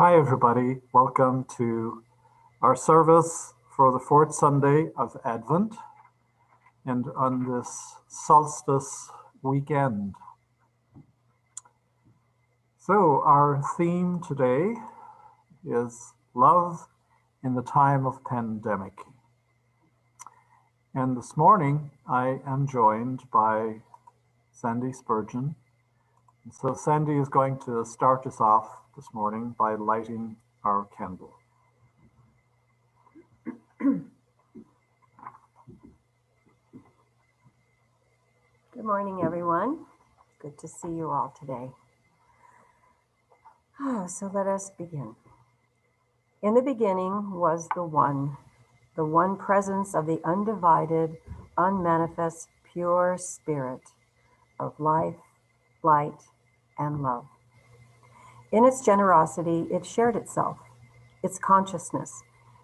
Hi, everybody. Welcome to our service for the fourth Sunday of Advent and on this solstice weekend. So, our theme today is love in the time of pandemic. And this morning, I am joined by Sandy Spurgeon. And so, Sandy is going to start us off this morning by lighting our candle. Good morning, everyone. Good to see you all today. So let us begin. In the beginning was the one presence of the undivided, unmanifest, pure spirit of life, light, and love. In its generosity, it shared itself, its consciousness,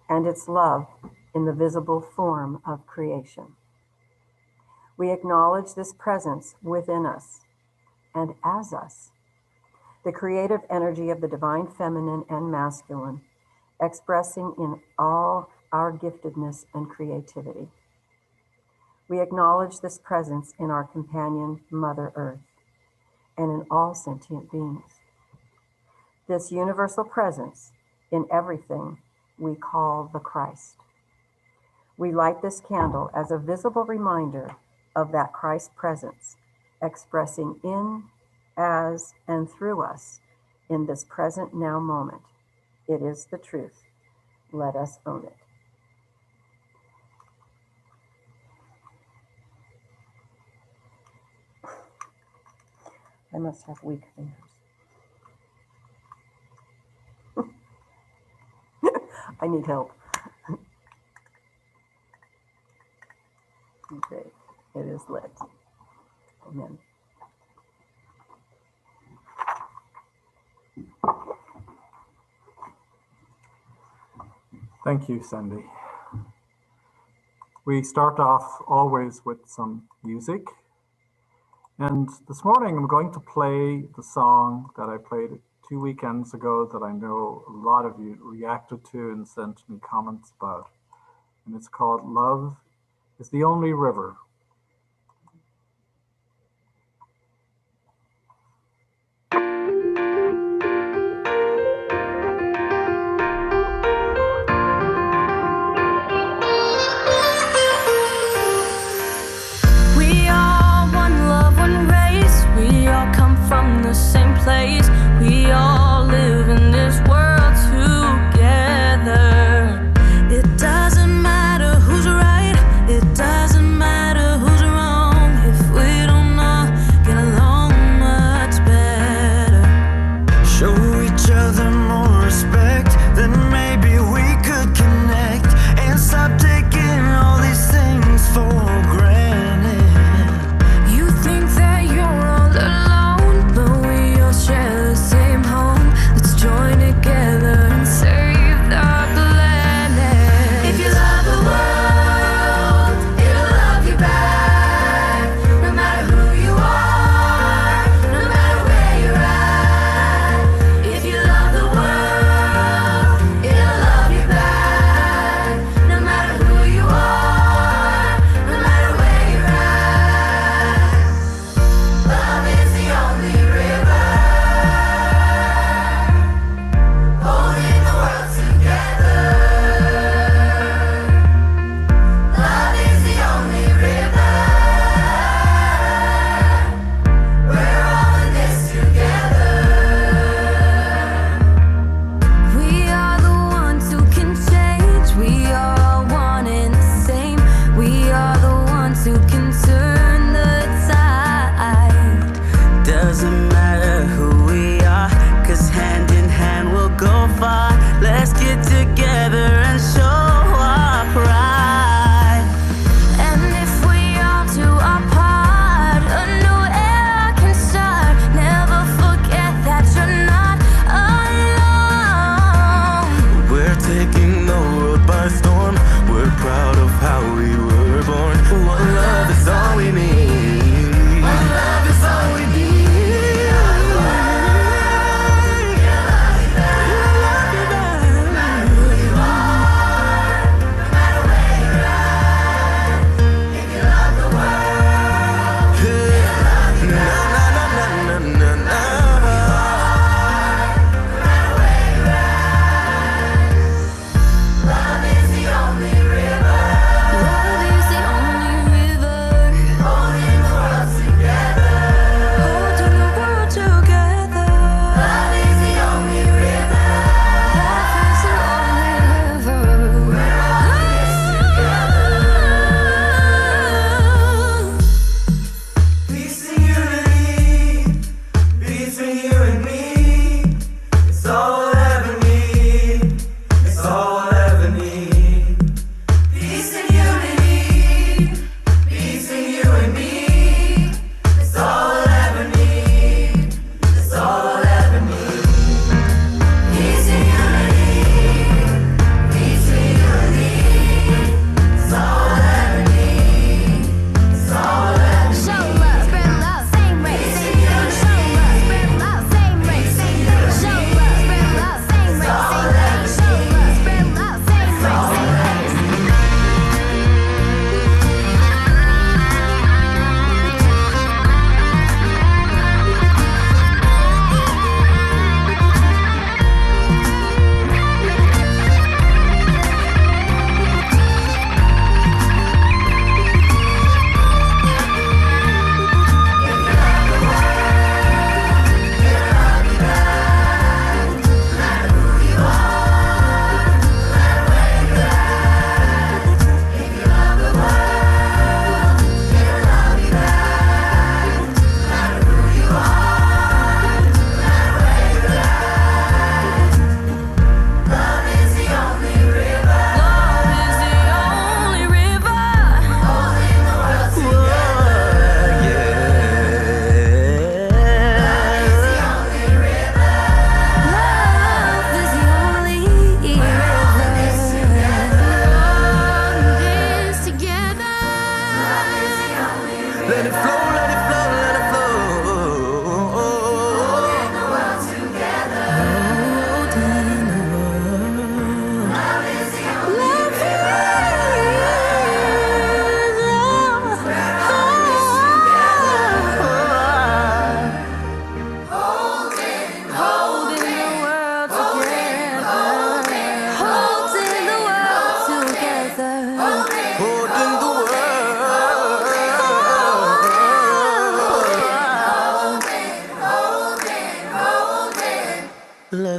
and its love in the visible form of creation. We acknowledge this presence within us and as us, the creative energy of the divine feminine and masculine, expressing in all our giftedness and creativity. We acknowledge this presence in our companion, Mother Earth, and in all sentient beings. This universal presence in everything we call the Christ. We light this candle as a visible reminder of that Christ presence, expressing in, as, and through us in this present now moment. It is the truth. Let us own it. I must have weak fingers. I need help. Okay, it is lit. Amen. Thank you, Sandy. We start off always with some music. And this morning I'm going to play the song that I played 2 weekends ago that I know a lot of you reacted to and sent me comments about. And it's called Love is the Only River. We are one love, one race. We all come from the same place. We all live in this world together. It doesn't matter who's right. It doesn't matter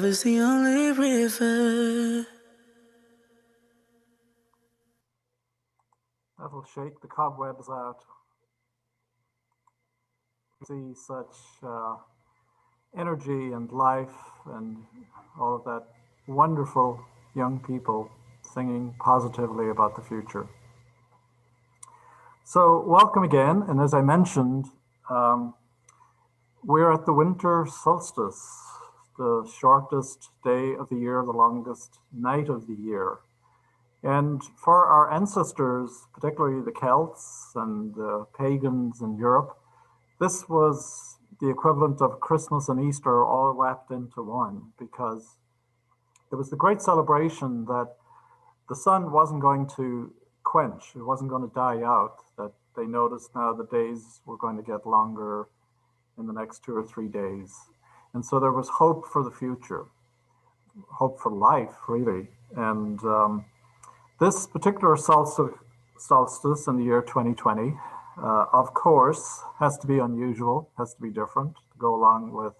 is the only river. That'll shake the cobwebs out. See such energy and life and all of that wonderful young people singing positively about the future. So welcome again, and as I mentioned, we're at the winter solstice, the shortest day of the year, the longest night of the year. And for our ancestors, particularly the Celts and the pagans in Europe, this was the equivalent of Christmas and Easter all wrapped into one, because it was the great celebration that the sun wasn't going to quench, it wasn't going to die out, that they noticed now the days were going to get longer in the next 2 or 3 days. And so there was hope for the future, hope for life, really. And this particular solstice in the year 2020, of course, has to be unusual, has to be different, to go along with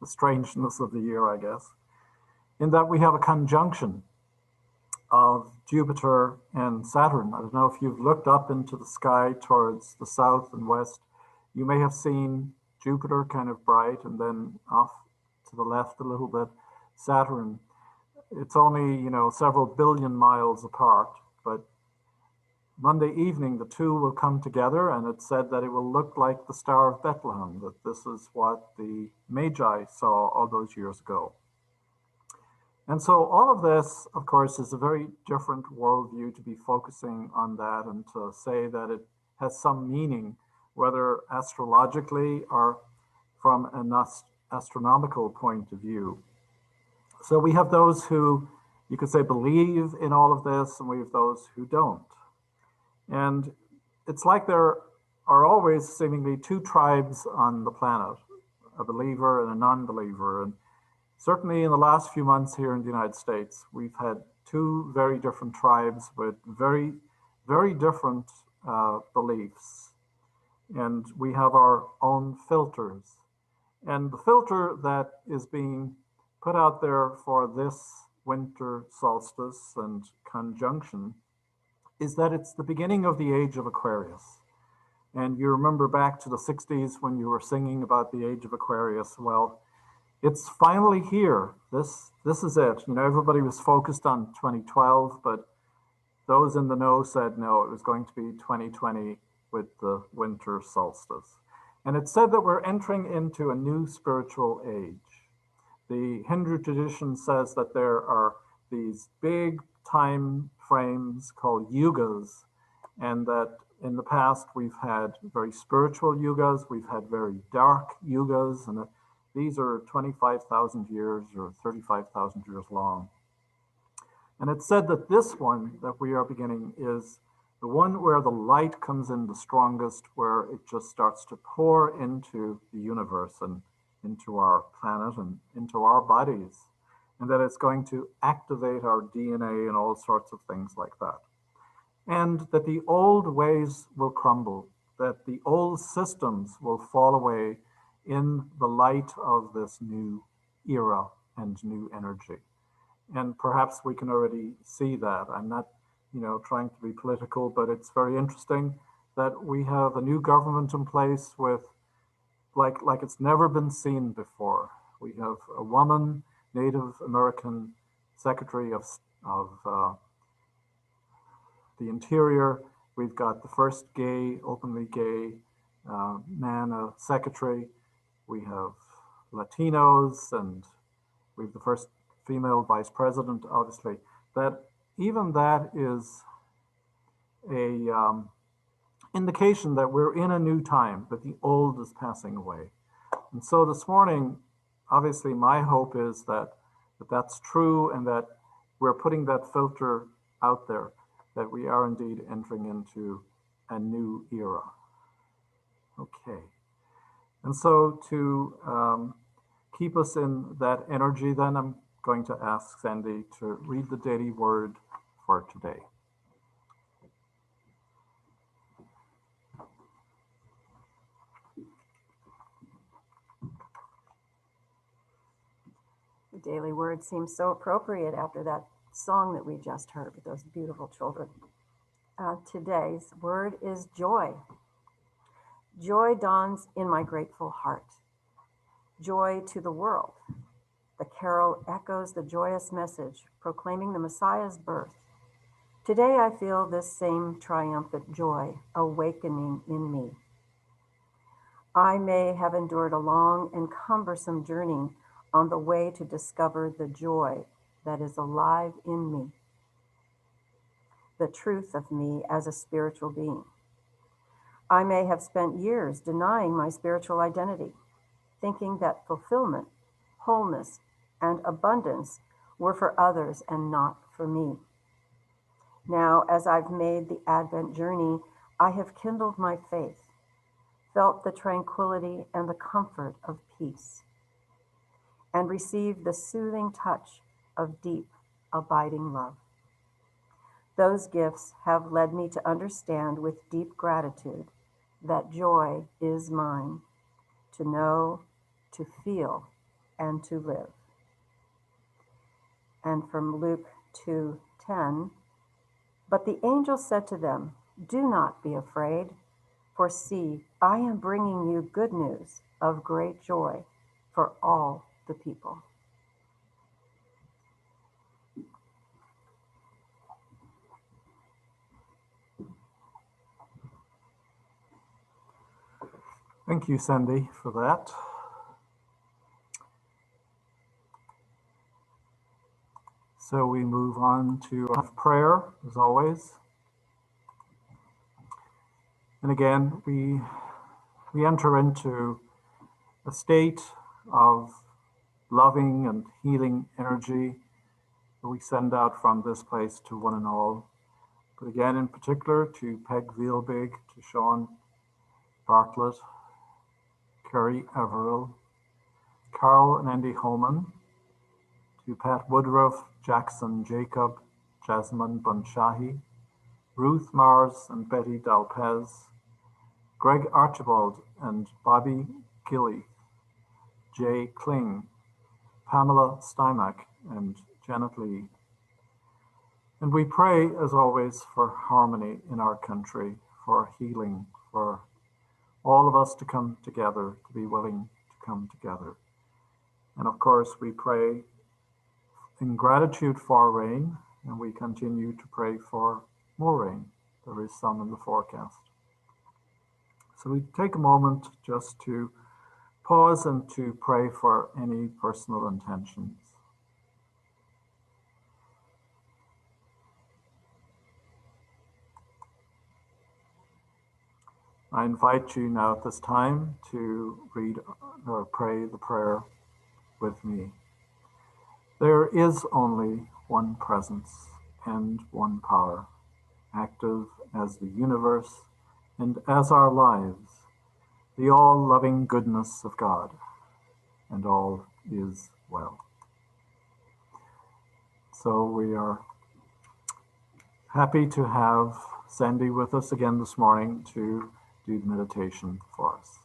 the strangeness of the year, I guess, in that we have a conjunction of Jupiter and Saturn. I don't know if you've looked up into the sky towards the south and west, you may have seen Jupiter kind of bright, and then off to the left a little bit, Saturn. It's only, several billion miles apart, but Monday evening, the two will come together, and it's said that it will look like the Star of Bethlehem, that this is what the Magi saw all those years ago. And so all of this, of course, is a very different worldview to be focusing on that and to say that it has some meaning, whether astrologically or from an astronomical point of view. So we have those who, you could say, believe in all of this, and we have those who don't. And it's like there are always seemingly two tribes on the planet, a believer and a non-believer. And certainly in the last few months here in the United States, we've had two very different tribes with very, very different beliefs. And we have our own filters. And the filter that is being put out there for this winter solstice and conjunction is that it's the beginning of the age of Aquarius. And you remember back to the 60s when you were singing about the age of Aquarius. Well, it's finally here. This is it. Everybody was focused on 2012, but those in the know said no, it was going to be 2020 with the winter solstice. And it's said that we're entering into a new spiritual age. The Hindu tradition says that there are these big time frames called yugas, and that in the past we've had very spiritual yugas, we've had very dark yugas, and these are 25,000 years or 35,000 years long. And it's said that this one that we are beginning is the one where the light comes in the strongest, where it just starts to pour into the universe and into our planet and into our bodies, and that it's going to activate our DNA and all sorts of things like that. And that the old ways will crumble, that the old systems will fall away in the light of this new era and new energy. And perhaps we can already see that. I'm not, trying to be political, but it's very interesting that we have a new government in place with like it's never been seen before. We have a woman, Native American Secretary of the Interior. We've got the first openly gay man secretary. We have Latinos, and we have the first female vice president, obviously. That is a indication that we're in a new time, that the old is passing away. And so this morning, obviously, my hope is that that's true, and that we're putting that filter out there, that we are indeed entering into a new era. Okay. And so to keep us in that energy, then I'm going to ask Sandy to read the daily word for today. The daily word seems so appropriate after that song that we just heard with those beautiful children. Today's word is joy. Joy dawns in my grateful heart. Joy to the world. The carol echoes the joyous message proclaiming the Messiah's birth. Today I feel this same triumphant joy awakening in me. I may have endured a long and cumbersome journey on the way to discover the joy that is alive in me, the truth of me as a spiritual being. I may have spent years denying my spiritual identity, thinking that fulfillment, wholeness, and abundance were for others and not for me. Now, as I've made the Advent journey, I have kindled my faith, felt the tranquility and the comfort of peace, and received the soothing touch of deep, abiding love. Those gifts have led me to understand with deep gratitude that joy is mine, to know, to feel, and to live. And from Luke 2:10, but the angel said to them, "Do not be afraid, for see, I am bringing you good news of great joy for all the people." Thank you, Sandy, for that. So we move on to prayer, as always. And again, we enter into a state of loving and healing energy that we send out from this place to one and all. But again, in particular, to Peg Vielbig, to Sean Bartlett, Kerry Averill, Carol and Andy Holman, to Pat Woodruff, Jackson Jacob, Jasmine Bunshahi, Ruth Mars and Betty Dalpez, Greg Archibald and Bobby Gilly, Jay Kling, Pamela Stymack, and Janet Lee. And we pray, as always, for harmony in our country, for healing, for all of us to come together, to be willing to come together. And of course, we pray in gratitude for rain, and we continue to pray for more rain. There is some in the forecast. So we take a moment just to pause and to pray for any personal intentions. I invite you now at this time to read or pray the prayer with me. There is only one presence and one power, active as the universe and as our lives, the all-loving goodness of God, and all is well. So we are happy to have Sandy with us again this morning to do the meditation for us.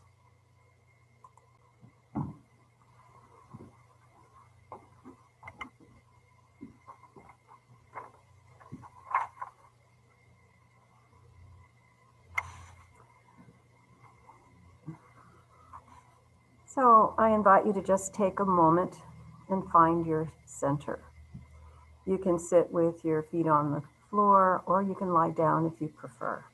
So I invite you to just take a moment and find your center. You can sit with your feet on the floor, or you can lie down if you prefer.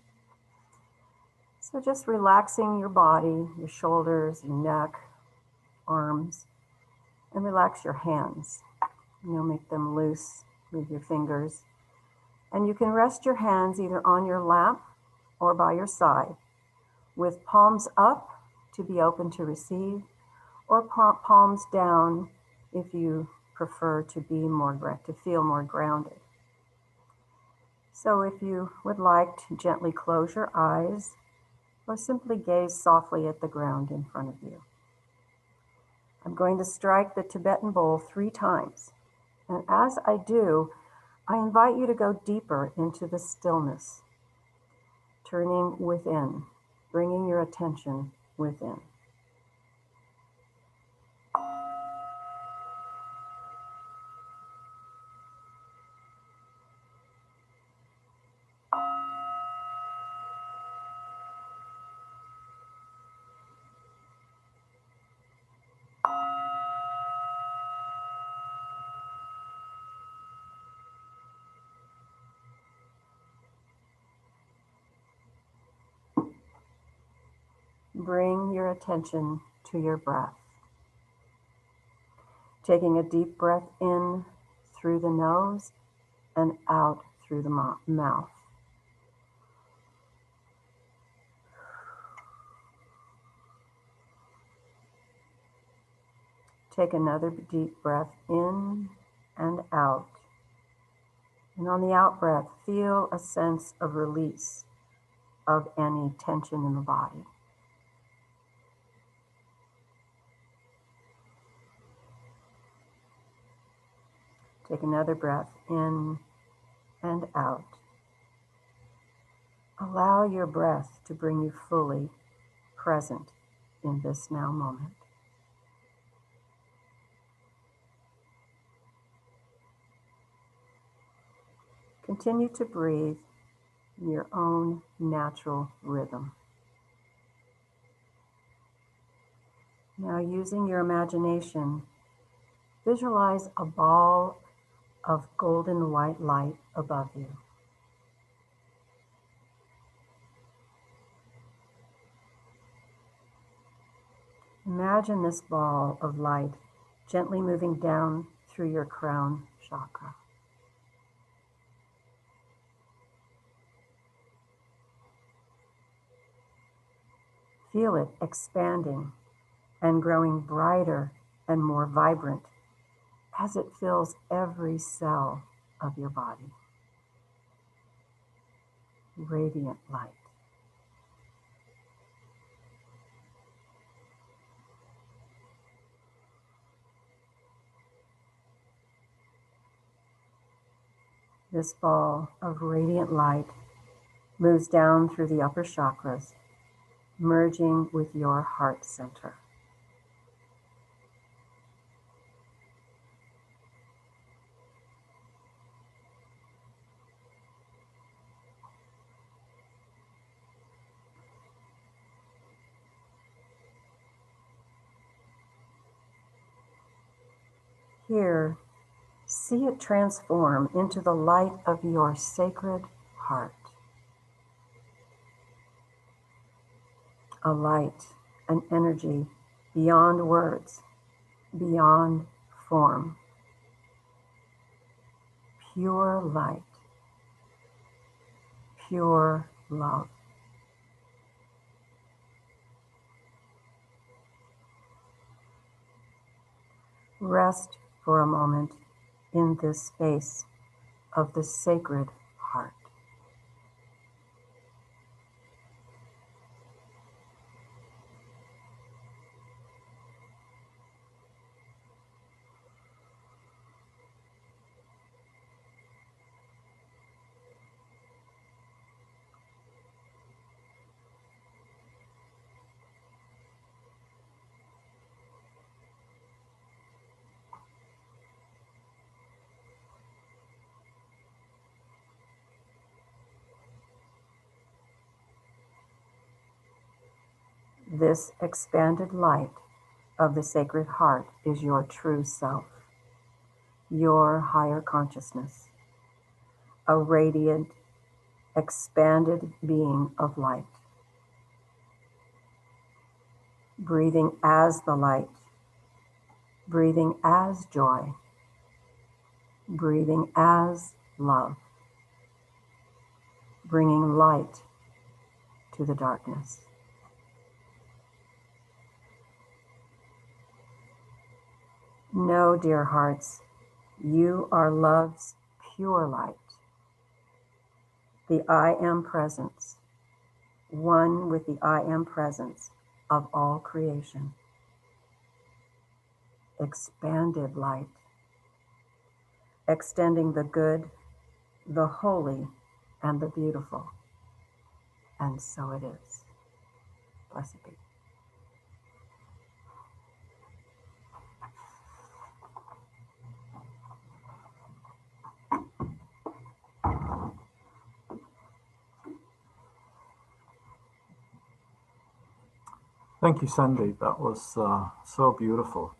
So just relaxing your body, your shoulders, your neck, arms, and relax your hands. Make them loose with your fingers. And you can rest your hands either on your lap or by your side, with palms up to be open to receive, or palms down if you prefer to feel more grounded. So if you would like to gently close your eyes or simply gaze softly at the ground in front of you. I'm going to strike the Tibetan bowl 3 times. And as I do, I invite you to go deeper into the stillness, turning within, bringing your attention within. bring your attention to your breath. Taking a deep breath in through the nose and out through the mouth. Take another deep breath in and out. And on the out breath, feel a sense of release of any tension in the body. Take another breath in and out. Allow your breath to bring you fully present in this now moment. Continue to breathe in your own natural rhythm. Now, using your imagination, visualize a ball of golden white light above you. Imagine this ball of light gently moving down through your crown chakra. Feel it expanding and growing brighter and more vibrant as it fills every cell of your body. Radiant light. This ball of radiant light moves down through the upper chakras, merging with your heart center. Here, see it transform into the light of your sacred heart. A light, an energy beyond words, beyond form. Pure light, pure love. Rest for a moment in this space of the sacred heart. This expanded light of the Sacred Heart is your true self, your higher consciousness, a radiant, expanded being of light. Breathing as the light, breathing as joy, breathing as love, bringing light to the darkness. Know, dear hearts, you are love's pure light, the I Am presence, one with the I Am presence of all creation. Expanded light, extending the good, the holy, and the beautiful. And so it is. Blessed be. Thank you, Sandy. That was so beautiful.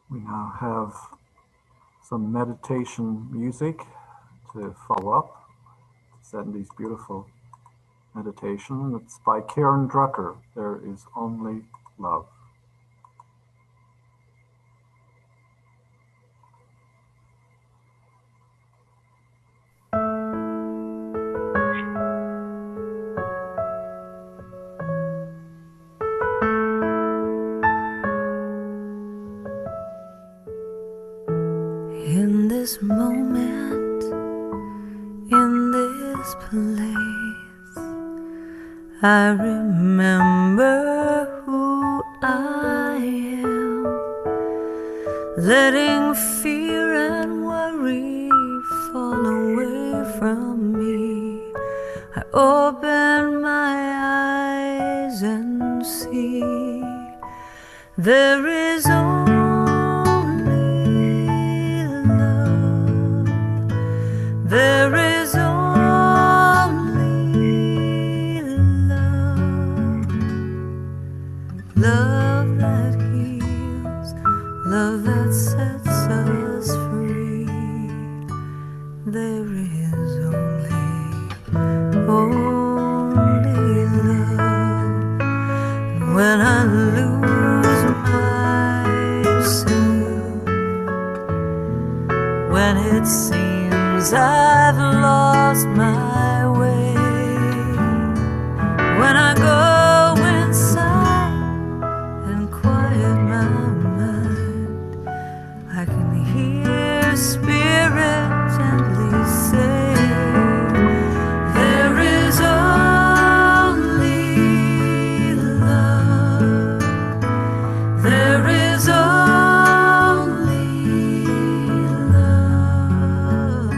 We now have some meditation music to follow up Sandy's beautiful meditation. It's by Karen Drucker. There is only love. In this moment, in this place, I remember who I am, letting fear and worry fall away from me. I open my eyes and see there is only love. There is only love. Love that heals, love that sets us free. There is only love. When I lose myself, when it seems I've lost my way, when I go inside and quiet my mind, I can hear Spirit gently say, there is only love. There is only love.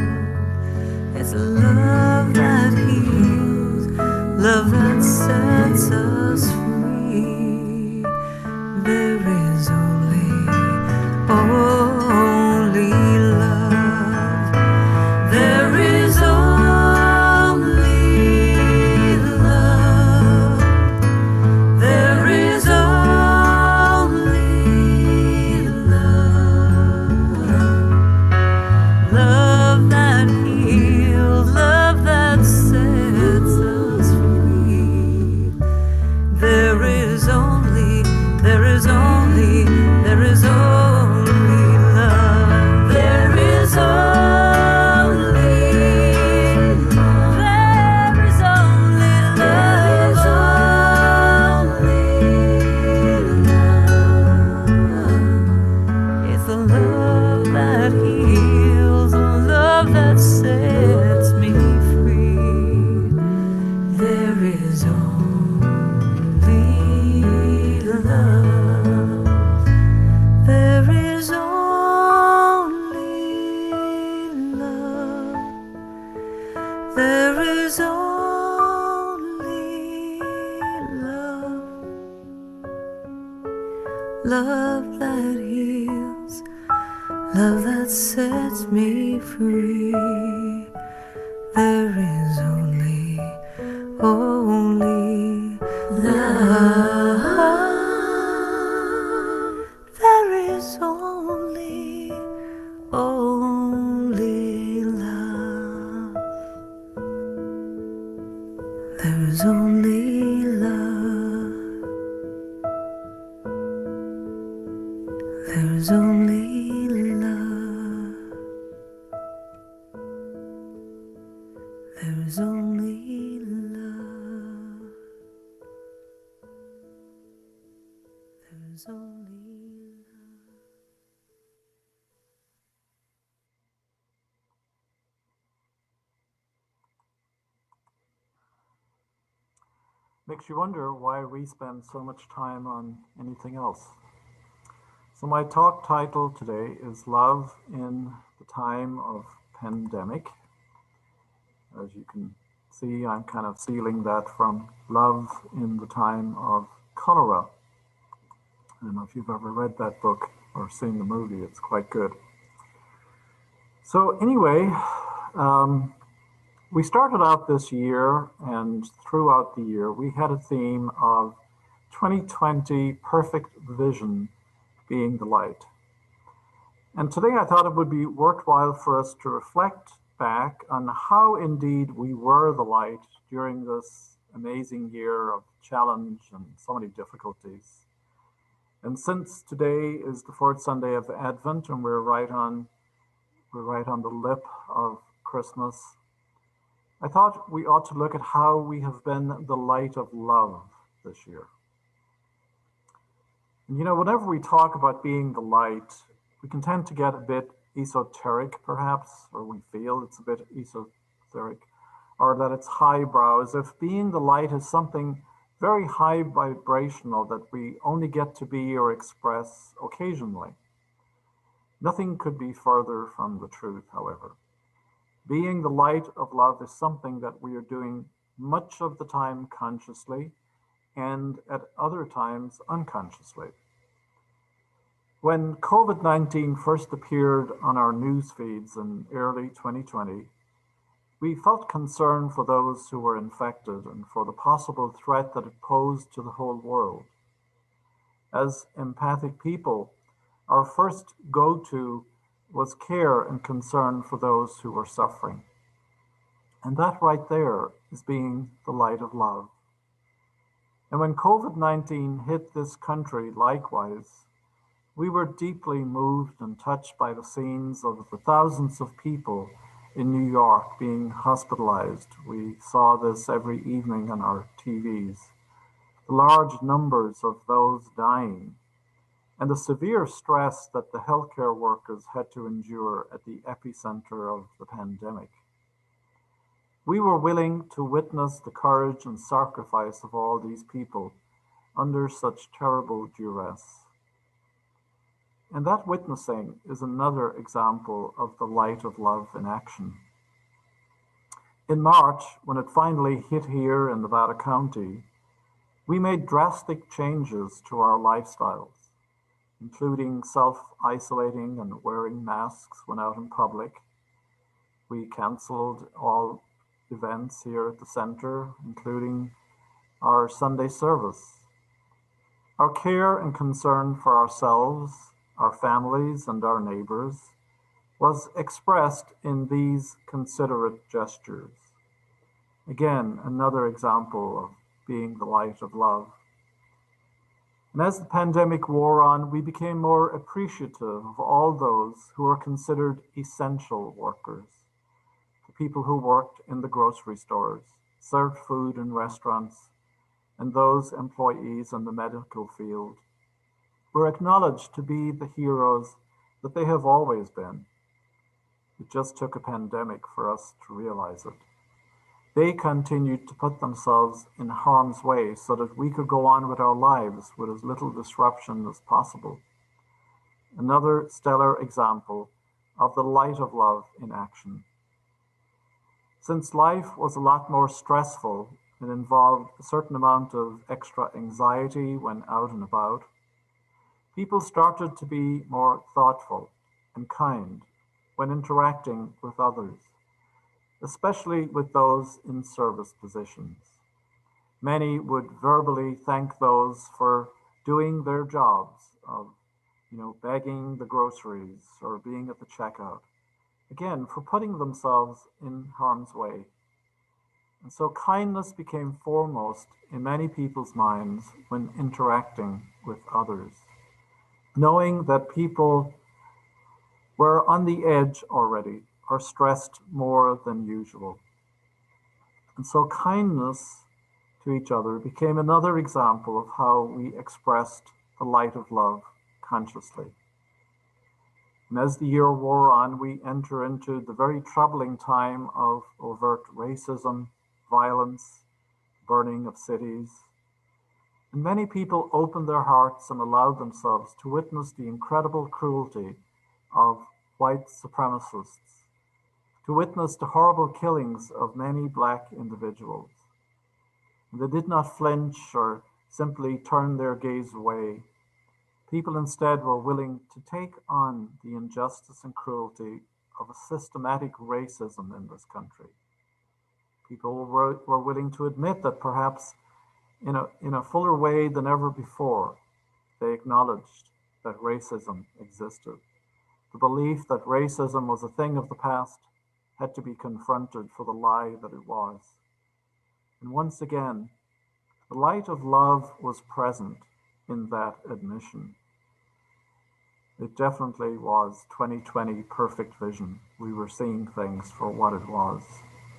It's love that heals, love that sets us free. There is only love. There is only love. There is only love. Love that heals, love that sets us free. There is only love. There is only love. There is only love. It's the love that heals, the love that sets me free. There is only love. There is only love. There is only love. Love that heals, love that sets me free. There is only love. There is only love. There is only love. There is only love. There is only love. There is only love. Makes you wonder why we spend so much time on anything else. So my talk title today is Love in the Time of Pandemic. As you can see, I'm kind of stealing that from Love in the Time of Cholera. I don't know if you've ever read that book or seen the movie, it's quite good. So anyway, we started out this year, and throughout the year, we had a theme of 2020 perfect vision being the light. And today I thought it would be worthwhile for us to reflect back on how indeed we were the light during this amazing year of challenge and so many difficulties. And since today is the fourth Sunday of Advent and we're right on the lip of Christmas, I thought we ought to look at how we have been the light of love this year. And whenever we talk about being the light, we can tend to get a bit esoteric, perhaps, or we feel it's a bit esoteric, or that it's highbrow, as if being the light is something very high vibrational that we only get to be or express occasionally. Nothing could be further from the truth, however. Being the light of love is something that we are doing much of the time consciously and at other times unconsciously. When COVID-19 first appeared on our news feeds in early 2020, we felt concern for those who were infected and for the possible threat that it posed to the whole world. As empathic people, our first go-to was care and concern for those who were suffering. And that right there is being the light of love. And when COVID-19 hit this country likewise, we were deeply moved and touched by the scenes of the thousands of people in New York being hospitalized. We saw this every evening on our TVs. The large numbers of those dying and the severe stress that the healthcare workers had to endure at the epicenter of the pandemic. We were willing to witness the courage and sacrifice of all these people under such terrible duress. And that witnessing is another example of the light of love in action. In March, when it finally hit here in Nevada County, we made drastic changes to our lifestyles, including self-isolating and wearing masks when out in public. We canceled all events here at the center, including our Sunday service. Our care and concern for ourselves, our families, and our neighbors was expressed in these considerate gestures. Again, another example of being the light of love. And as the pandemic wore on, we became more appreciative of all those who are considered essential workers, the people who worked in the grocery stores, served food in restaurants, and those employees in the medical field were acknowledged to be the heroes that they have always been. It just took a pandemic for us to realize it. They continued to put themselves in harm's way so that we could go on with our lives with as little disruption as possible. Another stellar example of the light of love in action. Since life was a lot more stressful, it involved a certain amount of extra anxiety when out and about. People started to be more thoughtful and kind when interacting with others, especially with those in service positions. Many would verbally thank those for doing their jobs of, bagging the groceries or being at the checkout. Again, for putting themselves in harm's way. And so kindness became foremost in many people's minds when interacting with others. Knowing that people were on the edge already or stressed more than usual. And so kindness to each other became another example of how we expressed the light of love consciously. And as the year wore on, we enter into the very troubling time of overt racism, violence, burning of cities. And many people opened their hearts and allowed themselves to witness the incredible cruelty of white supremacists, to witness the horrible killings of many Black individuals. And they did not flinch or simply turn their gaze away. People instead were willing to take on the injustice and cruelty of a systematic racism in this country. People were willing to admit that perhaps in a fuller way than ever before, they acknowledged that racism existed. The belief that racism was a thing of the past had to be confronted for the lie that it was. And once again, the light of love was present in that admission. It definitely was 2020 perfect vision. We were seeing things for what it was,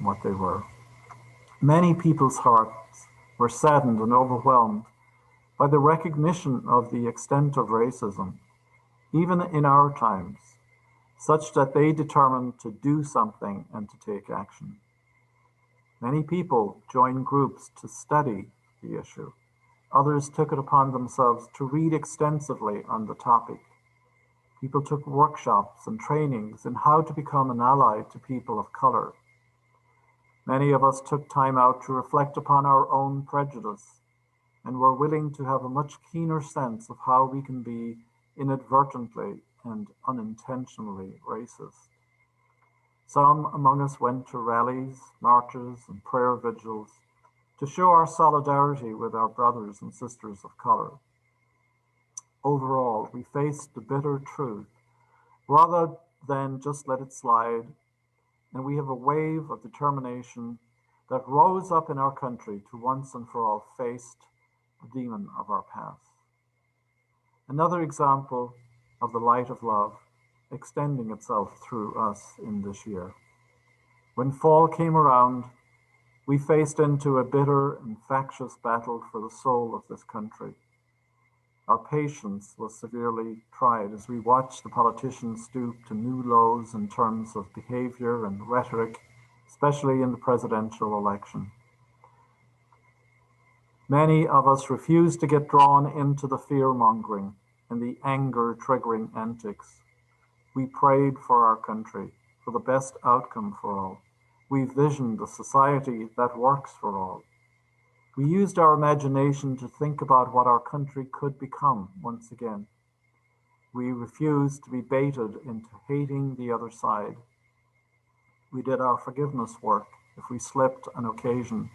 what they were. Many people's hearts were saddened and overwhelmed by the recognition of the extent of racism, even in our times, such that they determined to do something and to take action. Many people joined groups to study the issue. Others took it upon themselves to read extensively on the topic. People took workshops and trainings in how to become an ally to people of color. Many of us took time out to reflect upon our own prejudice and were willing to have a much keener sense of how we can be inadvertently and unintentionally racist. Some among us went to rallies, marches, and prayer vigils to show our solidarity with our brothers and sisters of color. Overall, we faced the bitter truth rather than just let it slide, and we have a wave of determination that rose up in our country to once and for all face the demon of our past. Another example of the light of love extending itself through us in this year. When fall came around, we faced into a bitter and factious battle for the soul of this country. Our patience was severely tried as we watched the politicians stoop to new lows in terms of behavior and rhetoric, especially in the presidential election. Many of us refused to get drawn into the fear-mongering and the anger-triggering antics. We prayed for our country, for the best outcome for all. We visioned a society that works for all. We used our imagination to think about what our country could become once again. We refused to be baited into hating the other side. We did our forgiveness work if we slipped an occasion,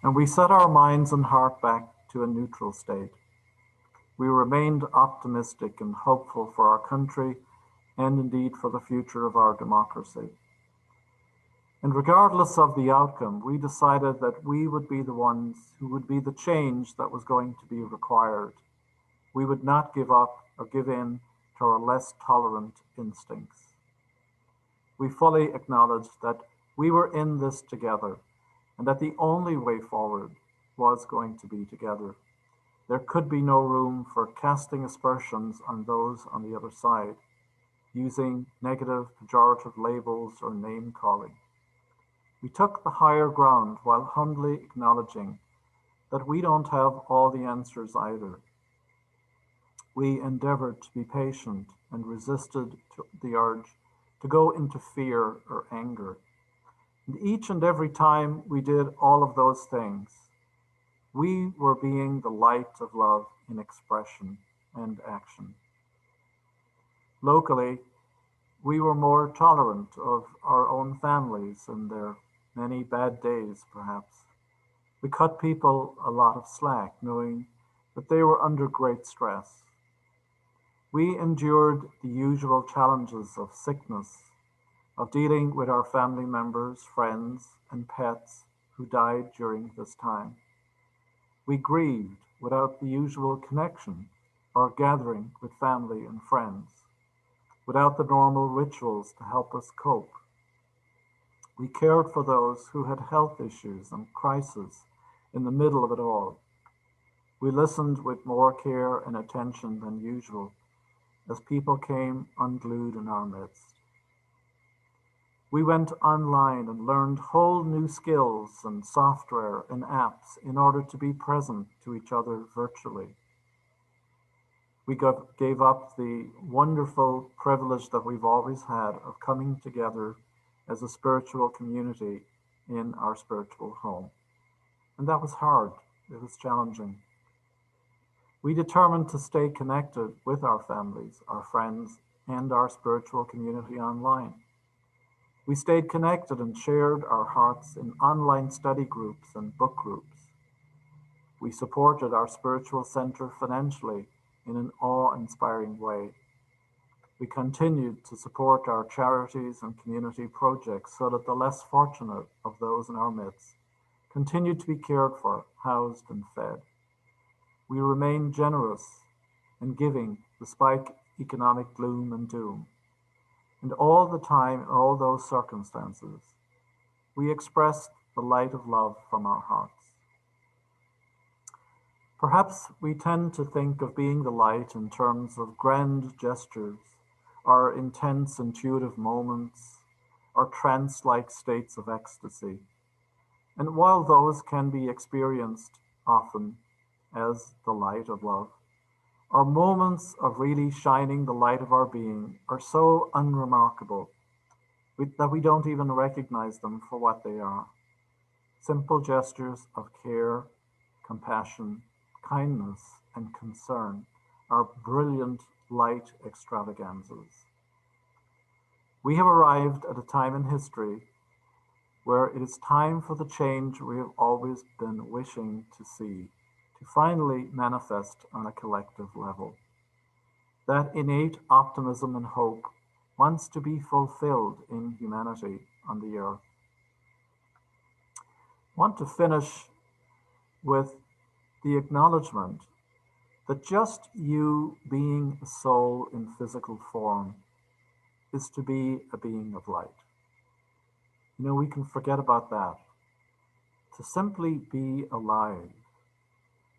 and we set our minds and heart back to a neutral state. We remained optimistic and hopeful for our country and indeed for the future of our democracy. And regardless of the outcome, we decided that we would be the ones who would be the change that was going to be required. We would not give up or give in to our less tolerant instincts. We fully acknowledged that we were in this together and that the only way forward was going to be together. There could be no room for casting aspersions on those on the other side, using negative, pejorative labels or name calling. We took the higher ground while humbly acknowledging that we don't have all the answers either. We endeavored to be patient and resisted the urge to go into fear or anger. And each and every time we did all of those things, we were being the light of love in expression and action. Locally, we were more tolerant of our own families and their many bad days, perhaps. We cut people a lot of slack, knowing that they were under great stress. We endured the usual challenges of sickness, of dealing with our family members, friends, and pets who died during this time. We grieved without the usual connection or gathering with family and friends, without the normal rituals to help us cope. We cared for those who had health issues and crises in the middle of it all. We listened with more care and attention than usual as people came unglued in our midst. We went online and learned whole new skills and software and apps in order to be present to each other virtually. We gave up the wonderful privilege that we've always had of coming together as a spiritual community in our spiritual home. And that was hard, it was challenging. We determined to stay connected with our families, our friends, and our spiritual community online. We stayed connected and shared our hearts in online study groups and book groups. We supported our spiritual center financially in an awe-inspiring way. We continued to support our charities and community projects so that the less fortunate of those in our midst continue to be cared for, housed, and fed. We remain generous and giving despite economic gloom and doom. And all the time, in all those circumstances, we express the light of love from our hearts. Perhaps we tend to think of being the light in terms of grand gestures, or intense intuitive moments, or trance-like states of ecstasy. And while those can be experienced often as the light of love, our moments of really shining the light of our being are so unremarkable that we don't even recognize them for what they are. Simple gestures of care, compassion, kindness, and concern are brilliant light extravaganzas. We have arrived at a time in history where it is time for the change we have always been wishing to see, to finally manifest on a collective level. That innate optimism and hope wants to be fulfilled in humanity on the earth. I want to finish with the acknowledgement that just you being a soul in physical form is to be a being of light. You know, we can forget about that. To simply be alive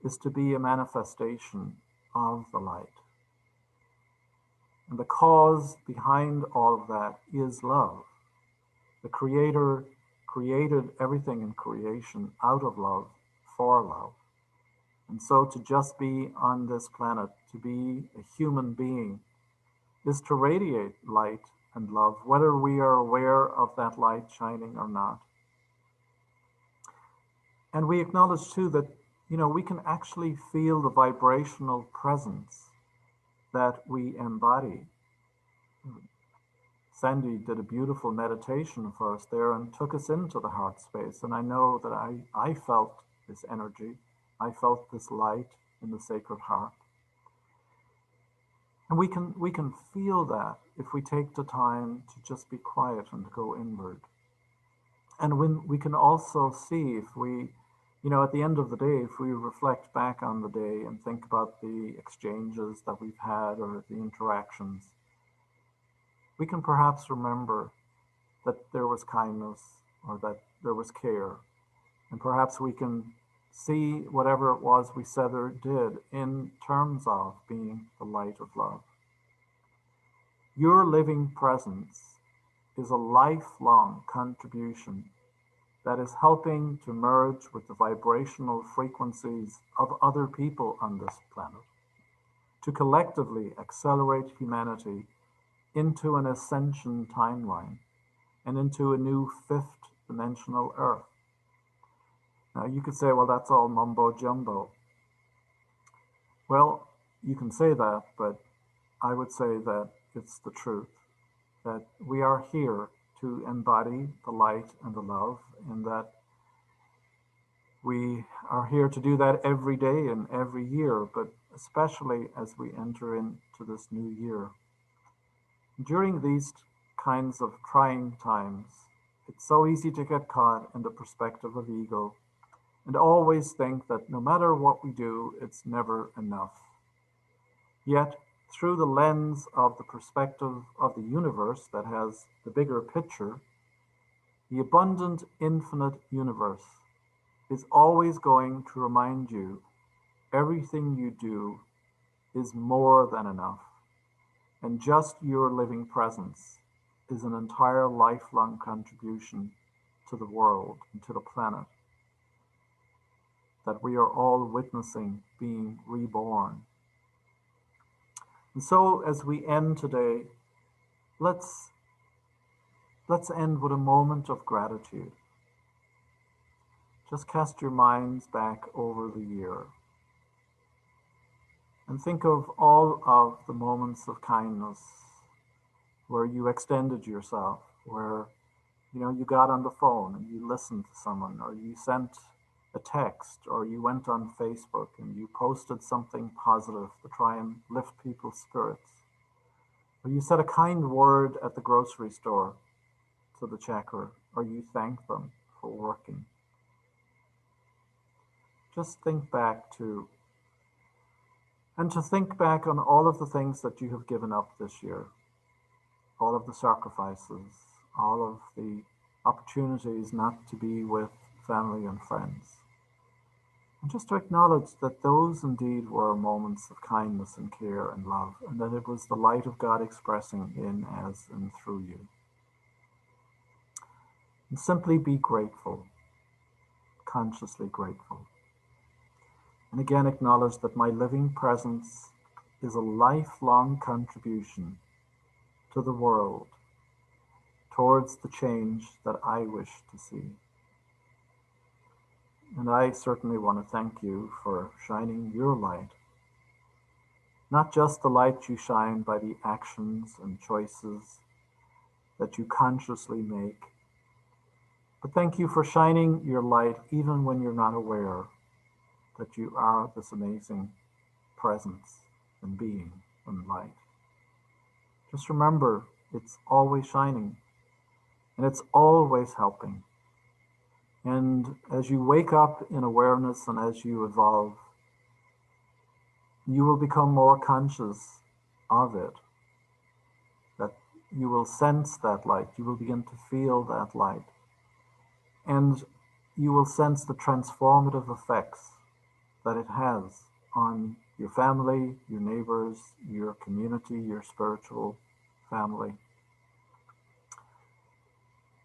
is to be a manifestation of the light. And the cause behind all of that is love. The Creator created everything in creation out of love, for love. And so to just be on this planet, to be a human being, is to radiate light and love, whether we are aware of that light shining or not. And we acknowledge too that, you know, we can actually feel the vibrational presence that we embody. Sandy did a beautiful meditation for us there and took us into the heart space. And I know that I felt this energy. I felt this light in the Sacred Heart. And we can feel that if we take the time to just be quiet and go inward. And when we can also see, if we, you know, at the end of the day, if we reflect back on the day and think about the exchanges that we've had or the interactions, we can perhaps remember that there was kindness or that there was care. And perhaps we can see whatever it was we said or did in terms of being the light of love. Your living presence is a lifelong contribution that is helping to merge with the vibrational frequencies of other people on this planet, to collectively accelerate humanity into an ascension timeline and into a new fifth dimensional Earth. Now you could say, well, that's all mumbo jumbo. Well, you can say that, but I would say that it's the truth, that we are here to embody the light and the love, and that we are here to do that every day and every year, but especially as we enter into this new year. During these kinds of trying times, it's so easy to get caught in the perspective of ego and always think that no matter what we do, it's never enough. Yet, through the lens of the perspective of the universe that has the bigger picture, the abundant, infinite universe is always going to remind you everything you do is more than enough. And just your living presence is an entire lifelong contribution to the world and to the planet that we are all witnessing being reborn. And so as we end today, let's end with a moment of gratitude. Just cast your minds back over the year and think of all of the moments of kindness where you extended yourself, where you got on the phone and you listened to someone, or you sent a text, or you went on Facebook and you posted something positive to try and lift people's spirits, or you said a kind word at the grocery store to the checker, or you thanked them for working. just think back to, and to think back on all of the things that you have given up this year, all of the sacrifices, all of the opportunities not to be with family and friends. And just to acknowledge that those indeed were moments of kindness and care and love, and that it was the light of God expressing in, as, and through you. And simply be grateful, consciously grateful. And again, acknowledge that my living presence is a lifelong contribution to the world towards the change that I wish to see. And I certainly want to thank you for shining your light. Not just the light you shine by the actions and choices that you consciously make, but thank you for shining your light even when you're not aware that you are this amazing presence and being and light. Just remember, it's always shining and it's always helping. And as you wake up in awareness and as you evolve, you will become more conscious of it, that you will sense that light, you will begin to feel that light, and you will sense the transformative effects that it has on your family, your neighbors, your community, your spiritual family.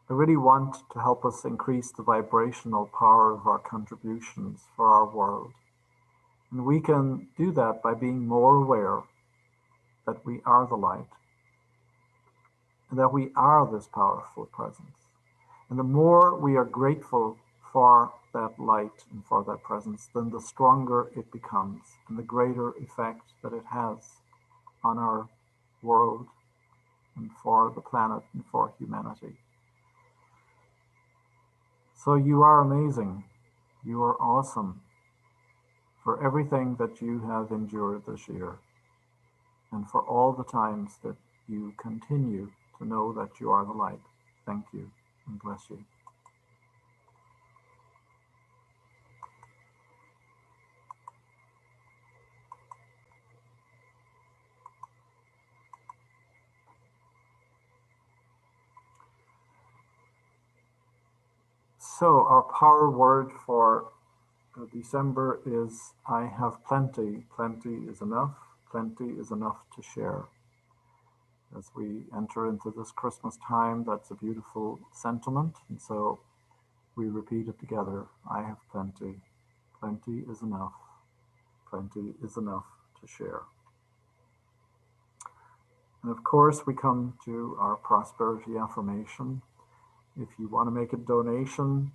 I really want to help us increase the vibrational power of our contributions for our world. And we can do that by being more aware that we are the light and that we are this powerful presence. And the more we are grateful for that light and for that presence, then the stronger it becomes and the greater effect that it has on our world and for the planet and for humanity. So you are amazing. You are awesome for everything that you have endured this year and for all the times that you continue to know that you are the light. Thank you and bless you. So our power word for December is I have plenty. Plenty is enough. Plenty is enough to share. As we enter into this Christmas time, that's a beautiful sentiment. And so we repeat it together. I have plenty. Plenty is enough. Plenty is enough to share. And of course, we come to our prosperity affirmation. If you want to make a donation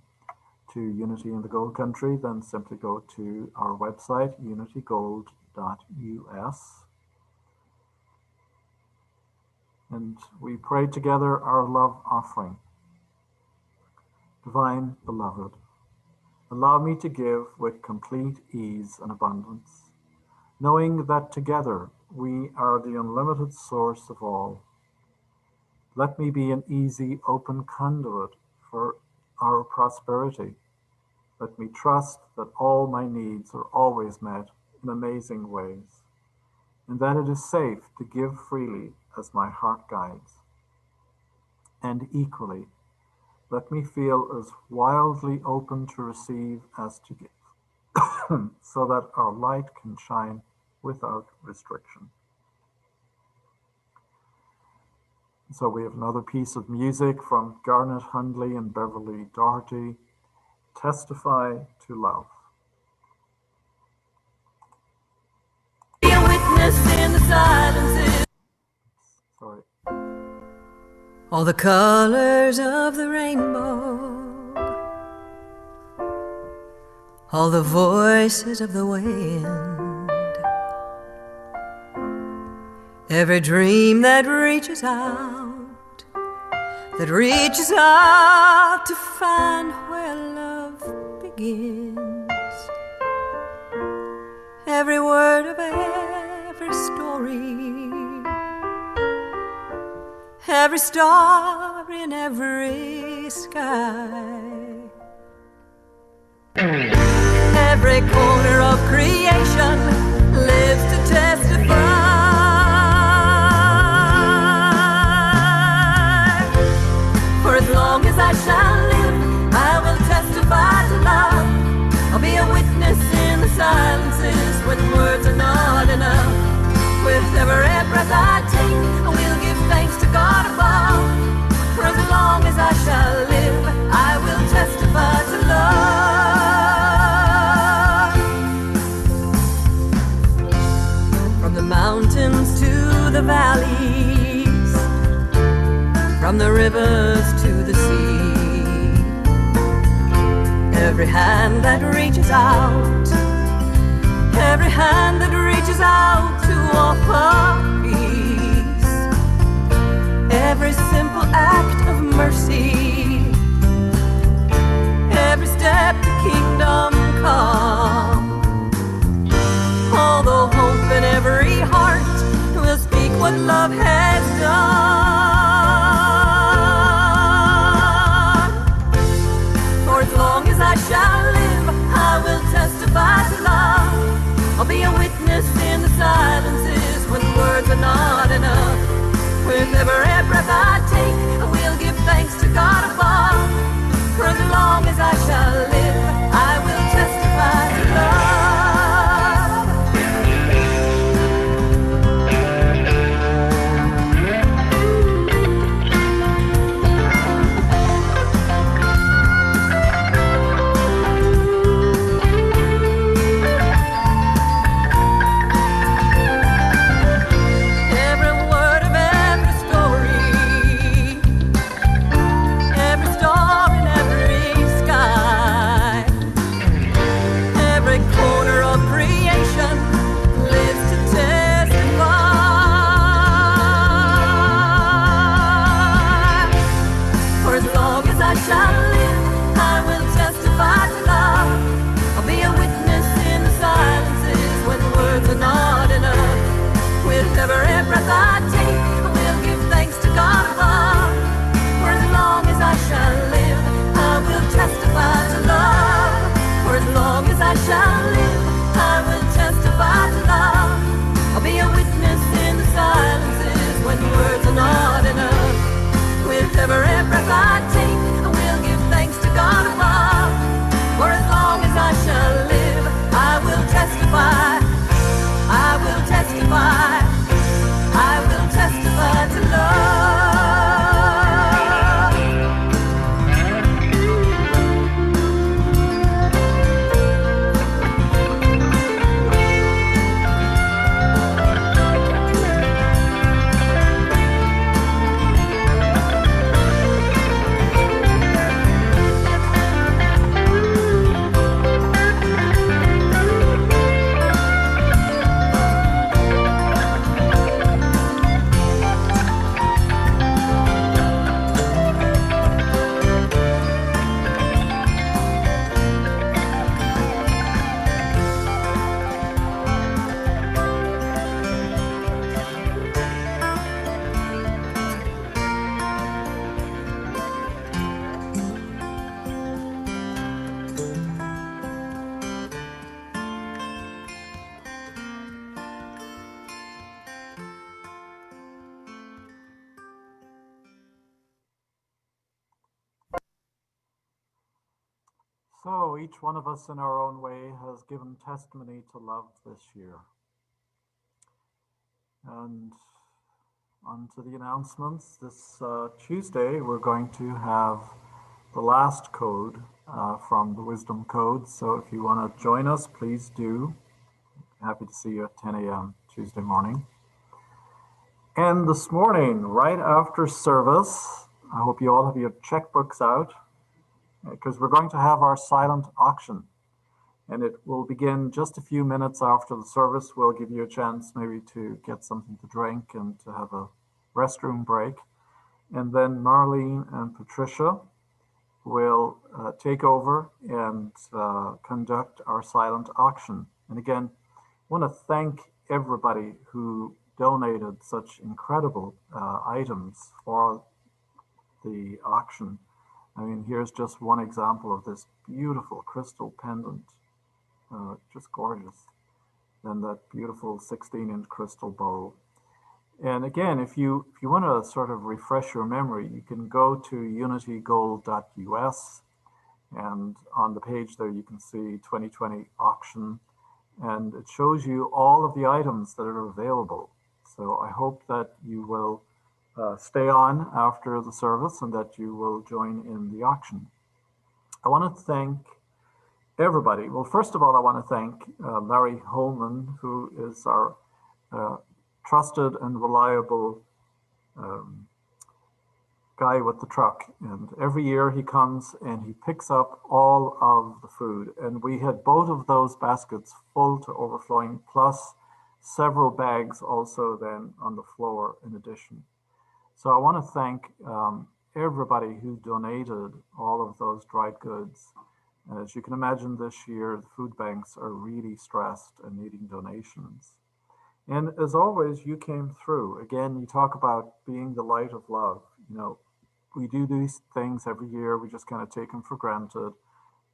to Unity in the Gold Country, then simply go to our website, unitygold.us. And we pray together our love offering. Divine Beloved, allow me to give with complete ease and abundance, knowing that together we are the unlimited source of all. Let me be an easy, open conduit for our prosperity. Let me trust that all my needs are always met in amazing ways, and that it is safe to give freely as my heart guides. And equally, let me feel as wildly open to receive as to give, so that our light can shine without restriction. So we have another piece of music from Garnet Hundley and Beverly Doherty, Testify to Love. Be a witness in the silences. Sorry. All the colors of the rainbow, all the voices of the wind, every dream that reaches out to find where love begins. Every word of every story, every star in every sky, every Every corner of creation lives to testify. For as long as I shall live, I will testify to love. I'll be a witness in the silences when words are not enough. With every breath I take, I will give thanks to God above. For as long as I shall live, I will testify to love. From the mountains to the valleys, from the rivers to the sea, every hand that reaches out, every hand that reaches out to offer peace, every simple act of mercy, every step to kingdom come, all the hope in every heart will speak what love has done. For as long as I shall live, I will testify to love. I'll be a witness in the silences when words are not enough. With every breath I take, I will give thanks to God above. For as long as I shall live, I will testify to love. So each one of us in our own way has given testimony to love this year. And on to the announcements. This Tuesday, we're going to have the last code from the Wisdom Code. So if you want to join us, please do. Happy to see you at 10 a.m. Tuesday morning. And this morning, right after service, I hope you all have your checkbooks out, because we're going to have our silent auction. And it will begin just a few minutes after the service. We'll give you a chance maybe to get something to drink and to have a restroom break. And then Marlene and Patricia will take over and conduct our silent auction. And again, I want to thank everybody who donated such incredible items for the auction. I mean, here's just one example of this beautiful crystal pendant. just gorgeous. And that beautiful 16-inch crystal bowl. And again, if you want to sort of refresh your memory, you can go to unitygold.us, and on the page there you can see 2020 auction, and it shows you all of the items that are available. So I hope that you will stay on after the service and that you will join in the auction. I want to thank everybody. Well, first of all, I want to thank Larry Holman, who is our trusted and reliable guy with the truck. And every year he comes and he picks up all of the food. And we had both of those baskets full to overflowing, plus several bags also then on the floor in addition. So I want to thank everybody who donated all of those dried goods. As you can imagine, this year, the food banks are really stressed and needing donations. And as always, you came through. Again, you talk about being the light of love. You know, we do these things every year. We just kind of take them for granted.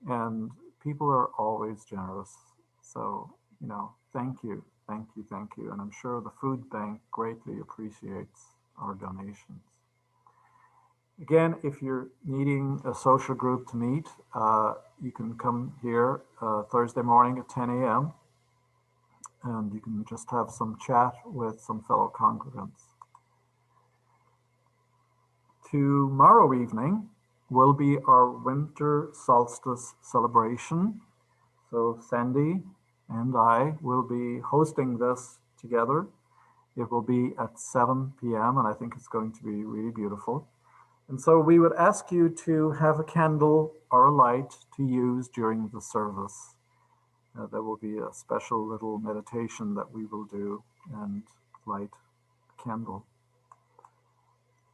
And people are always generous. So, you know, thank you, thank you, thank you. And I'm sure the food bank greatly appreciates our donations. Again, if you're needing a social group to meet, you can come here Thursday morning at 10 a.m. and you can just have some chat with some fellow congregants. Tomorrow evening will be our winter solstice celebration. So Sandy and I will be hosting this together. It will be at 7 p.m. and I think it's going to be really beautiful. And so we would ask you to have a candle or a light to use during the service. There will be a special little meditation that we will do and light a candle.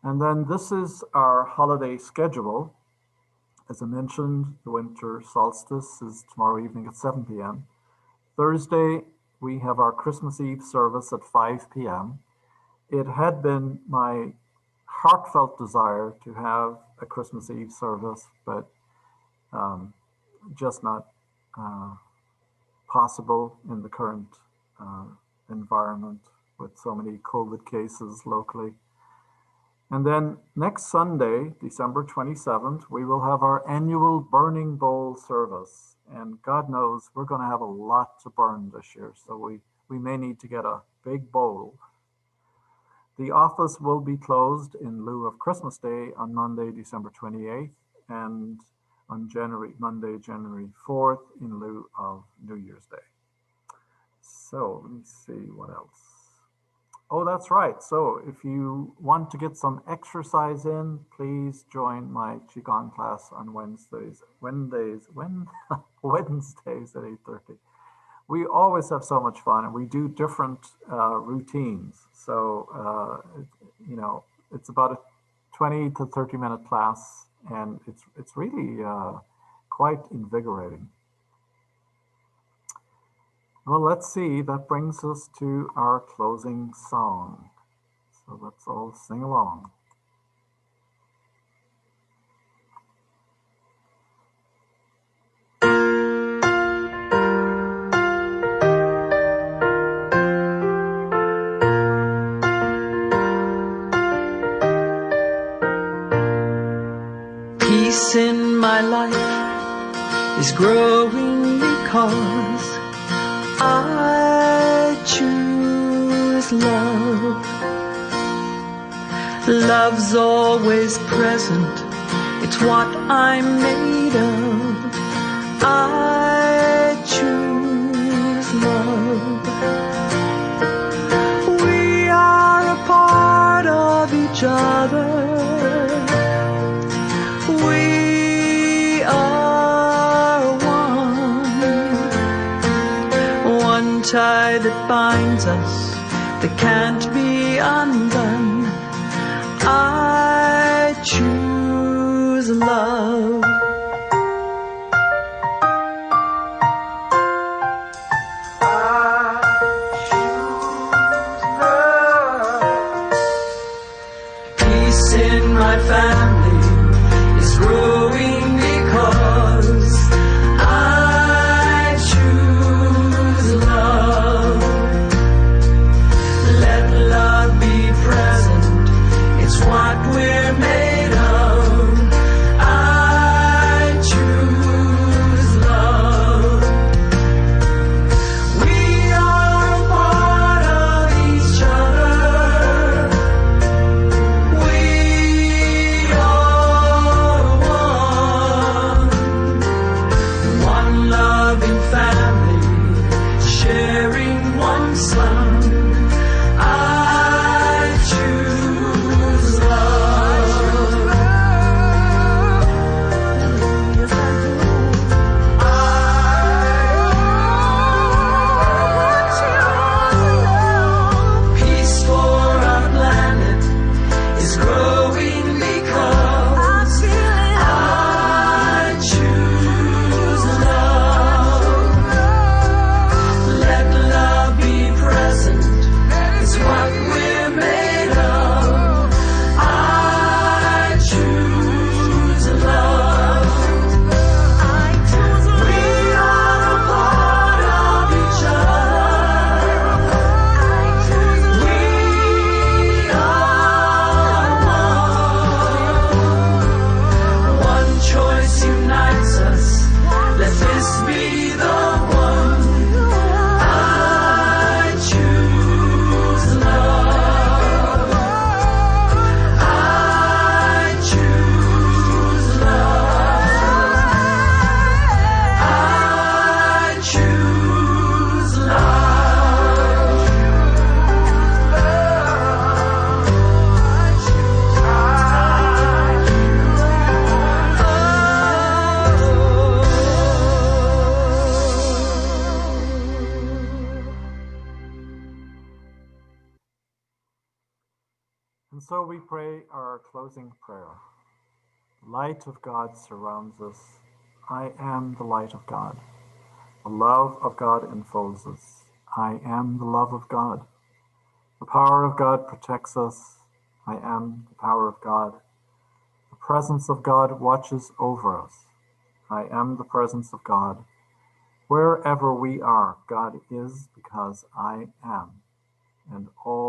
And then this is our holiday schedule. As I mentioned, the winter solstice is tomorrow evening at 7 p.m. Thursday, we have our Christmas Eve service at 5 p.m. It had been my heartfelt desire to have a Christmas Eve service, but just not possible in the current environment with so many COVID cases locally. And then next Sunday, December 27th, we will have our annual Burning Bowl service. And God knows we're going to have a lot to burn this year, so we may need to get a big bowl. The office will be closed in lieu of Christmas Day on Monday, December 28th, and on Monday, January 4th, in lieu of New Year's Day. So let me see what else. Oh, that's right. So if you want to get some exercise in, please join my Qigong class on Wednesdays at 8:30. We always have so much fun, and we do different routines. So, you know, it's about a 20 to 30 minute class, and it's really quite invigorating. Well, let's see, that brings us to our closing song. So let's all sing along. Peace in my life is growing because I choose love. Love's always present, it's what I'm made of. I choose love. We are a part of each other. We are one tie that binds us, that can't be undone. I choose love. Peace in my family is growing because I choose And so we pray our closing prayer. Light of God surrounds us. I am the light of God. The love of God enfolds us. I am the love of God. The power of God protects us. I am the power of God. The presence of God watches over us. I am the presence of God. Wherever we are, God is because I am, and all